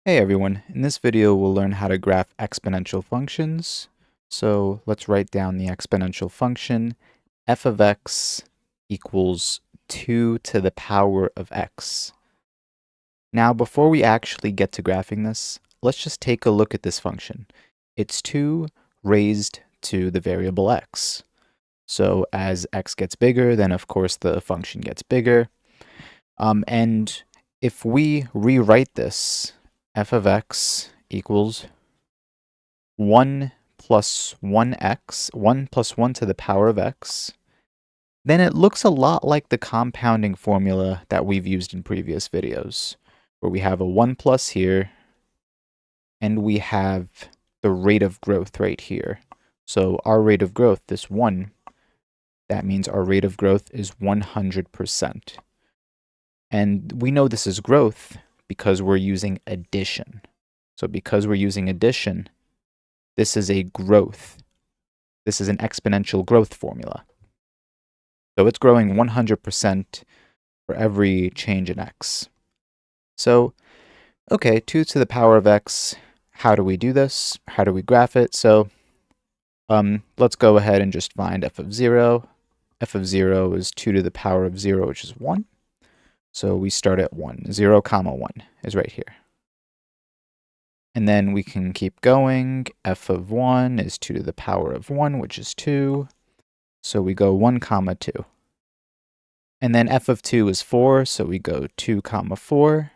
Hey everyone, in this video we'll learn how to graph exponential functions. So let's write down the exponential function f of x equals 2 to the power of x. Now before we actually get to graphing this, let's just take a look at this function. It's 2 raised to the variable x. So as x gets bigger, then of course the function gets bigger. And if we rewrite this, f of x equals 1 plus 1x, 1 plus 1 to the power of x, then it looks a lot like the compounding formula that we've used in previous videos, where we have a 1 plus here, and we have the rate of growth right here. So our rate of growth, this 1, that means our rate of growth is 100%. And we know this is growth because we're using addition. So because we're using addition, this is a growth. This is an exponential growth formula. So it's growing 100% for every change in x. So, okay, 2 to the power of x. How do we do this? How do we graph it? So, let's go ahead and just find f of 0. F of 0 is 2 to the power of 0, which is 1. So we start at 1. 0, comma 1 is right here. And then we can keep going. F of 1 is 2 to the power of 1, which is 2. So we go 1, comma 2. And then f of 2 is 4, so we go 2, comma 4.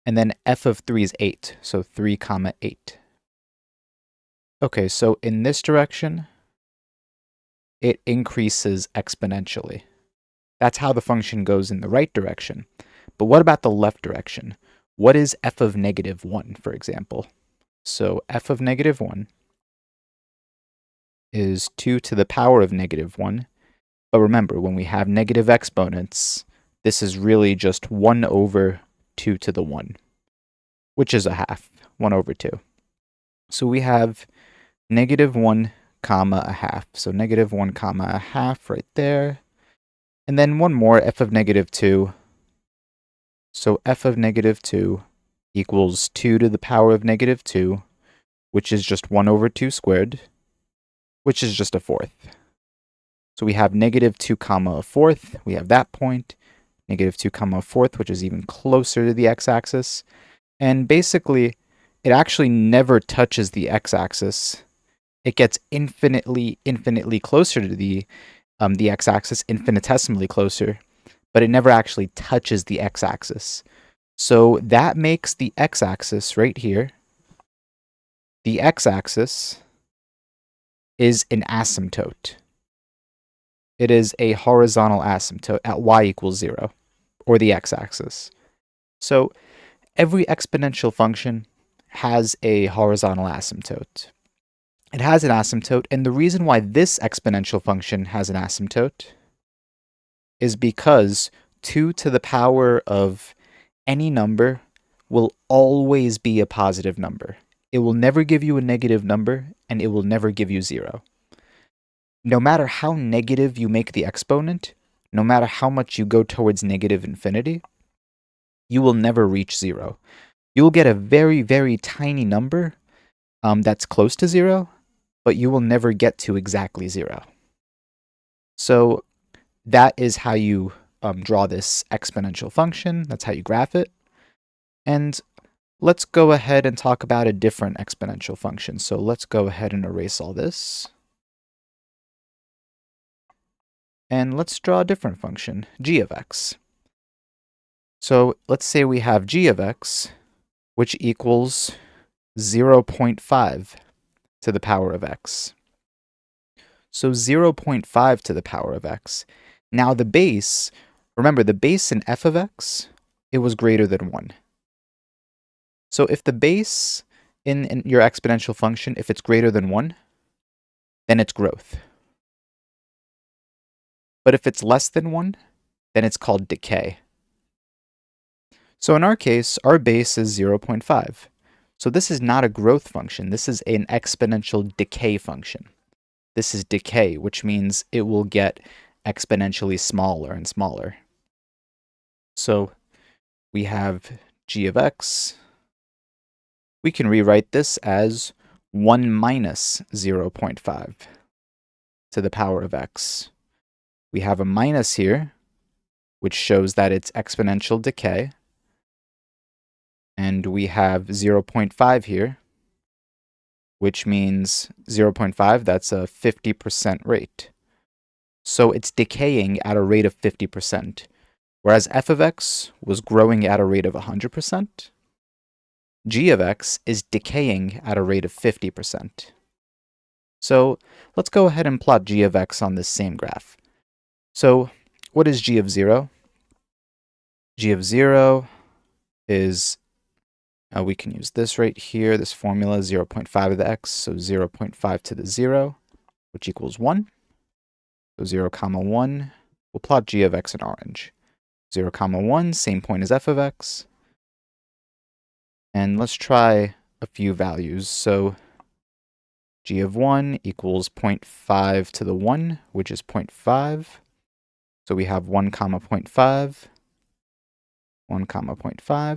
And then f of 3 is 8, so 3, comma 8. Okay, so in this direction, it increases exponentially. That's how the function goes in the right direction. But what about the left direction? What is f of negative 1, for example? So f of negative 1 is 2 to the power of negative 1. But remember, when we have negative exponents, this is really just 1 over 2 to the 1, which is a half, 1 over 2. So we have negative 1, comma a half. So negative 1, comma a half right there. And then one more, f of negative 2. So f of negative 2 equals 2 to the power of negative 2, which is just 1 over 2 squared, which is just a fourth. So we have negative 2, comma a fourth. We have that point. Negative 2, comma a fourth, which is even closer to the x-axis. And basically, it actually never touches the x-axis. It gets infinitely closer to the x-axis, infinitesimally closer, but it never actually touches the x-axis. So that makes the x-axis right here, the x-axis is an asymptote. It is a horizontal asymptote at y equals 0, or the x-axis. So every exponential function has a horizontal asymptote. It has an asymptote, and the reason why this exponential function has an asymptote is because 2 to the power of any number will always be a positive number. It will never give you a negative number, and it will never give you 0. No matter how negative you make the exponent, no matter how much you go towards negative infinity, you will never reach 0. You will get a very, very tiny number that's close to 0, but you will never get to exactly 0. So that is how you draw this exponential function. That's how you graph it. And let's go ahead and talk about a different exponential function. So let's go ahead and erase all this. And let's draw a different function, g of x. So let's say we have g of x, which equals 0.5 to the power of x. So 0.5 to the power of x. Now the base, remember the base in f of x, it was greater than 1. So if the base in your exponential function, if it's greater than 1, then it's growth. But if it's less than 1, then it's called decay. So in our case, our base is 0.5. So this is not a growth function. This is an exponential decay function. This is decay, which means it will get exponentially smaller and smaller. So we have g of x we can rewrite this as 1 minus 0.5 to the power of x. We have a minus here, which shows that it's exponential decay. And we have 0.5 here, which means 0.5, that's a 50% rate. So it's decaying at a rate of 50%, whereas f of x was growing at a rate of 100%, g of x is decaying at a rate of 50%. So let's go ahead and plot g of x on this same graph. So what is g of 0? G of 0 is, we can use this right here, this formula, 0.5 of the x, so 0.5 to the 0, which equals 1. So 0, comma 1. We'll plot g of x in orange. 0, comma 1, same point as f of x. And let's try a few values. So g of 1 equals 0.5 to the 1, which is 0.5. So we have 1, comma 0.5, 1, comma 0.5.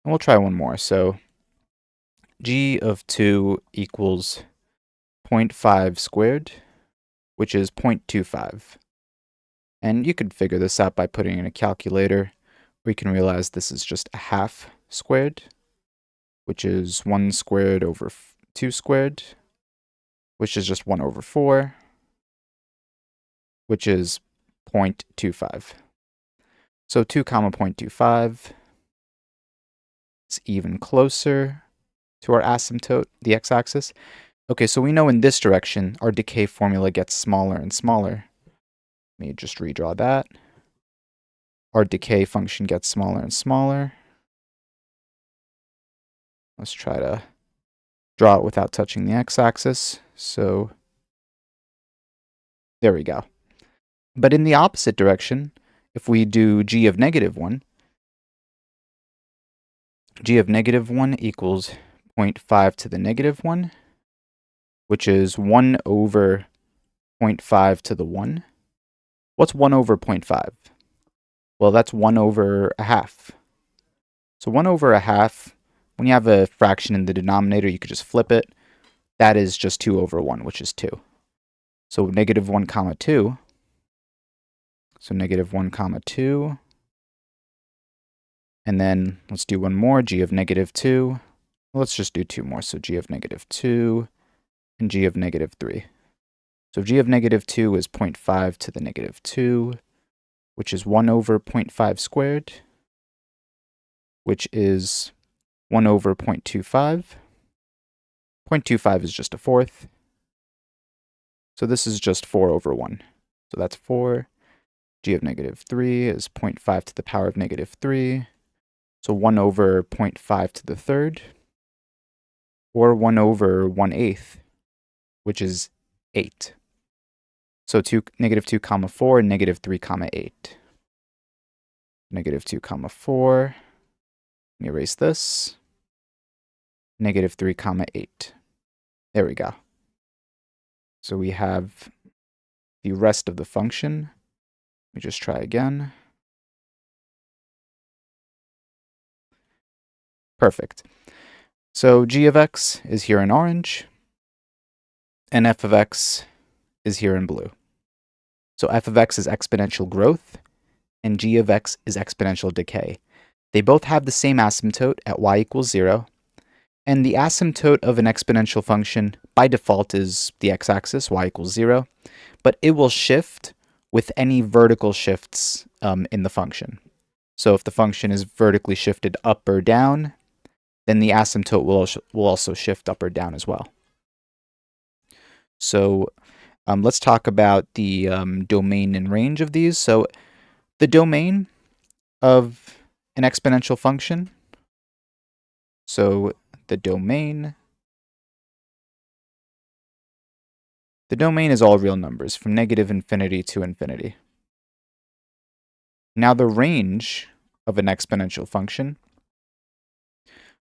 And we'll try one more. So g of 2 equals 0.5 squared, which is 0.25. And you could figure this out by putting in a calculator. We can realize this is just a half squared, which is 1 squared over 2 squared, which is just 1 over 4, which is 0.25. So 2 comma 0.25 is even closer to our asymptote, the x-axis. Okay, so we know in this direction, our decay formula gets smaller and smaller. Let me just redraw that. Our decay function gets smaller and smaller. Let's try to draw it without touching the x-axis. So there we go. But in the opposite direction, if we do g of negative 1, g of negative 1 equals 0.5 to the negative 1, which is 1 over 0.5 to the 1. What's 1 over 0.5? Well, that's 1 over a half. So 1 over a half, when you have a fraction in the denominator, you could just flip it. That is just 2 over 1, which is 2. So negative 1 comma 2. So negative 1 comma 2. And then let's do one more, g of negative 2. Let's just do 2 more. So g of negative 2 and g of negative 3. So g of negative 2 is 0.5 to the negative 2, which is 1 over 0.5 squared, which is 1 over 0.25. 0.25 is just a fourth. So this is just 4 over 1. So that's 4. G of negative 3 is 0.5 to the power of negative 3. So 1 over 0.5 to the third, or 1 over 1/8, which is 8. So negative 2 comma 4 and negative 3 comma 8. Negative 2 comma 4. Let me erase this. Negative 3 comma 8. There we go. So we have the rest of the function. Let me just try again. Perfect. So g of x is here in orange, and f of x is here in blue. So f of x is exponential growth, and g of x is exponential decay. They both have the same asymptote at y equals 0, and the asymptote of an exponential function by default is the x-axis, y equals 0, but it will shift with any vertical shifts in the function. So if the function is vertically shifted up or down, then the asymptote will also shift up or down as well. So let's talk about the domain and range of these. So the domain of an exponential function, so the domain is all real numbers from negative infinity to infinity. Now the range of an exponential function,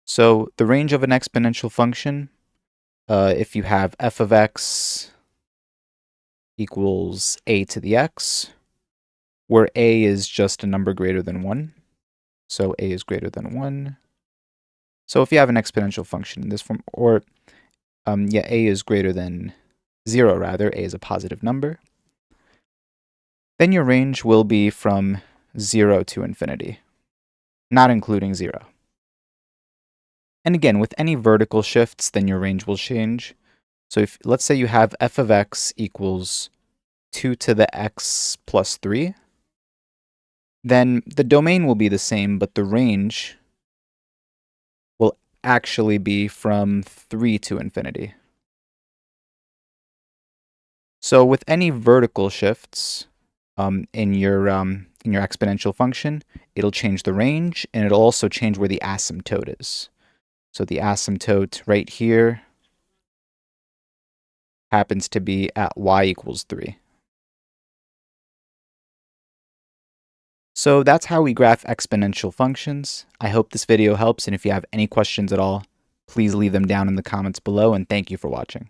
so the range of an exponential function, if you have f of x equals a to the x, where a is just a number greater than 1. So a is greater than 1. So if you have an exponential function in this form, or a is greater than 0 rather, a is a positive number, then your range will be from 0 to infinity, not including 0. And again, with any vertical shifts, then your range will change. So if let's say you have f of x equals 2 to the x plus 3, then the domain will be the same, but the range will actually be from 3 to infinity. So with any vertical shifts in your exponential function, it'll change the range, and it'll also change where the asymptote is. So the asymptote right here happens to be at y equals 3. So that's how we graph exponential functions. I hope this video helps, and if you have any questions at all, please leave them down in the comments below, and thank you for watching.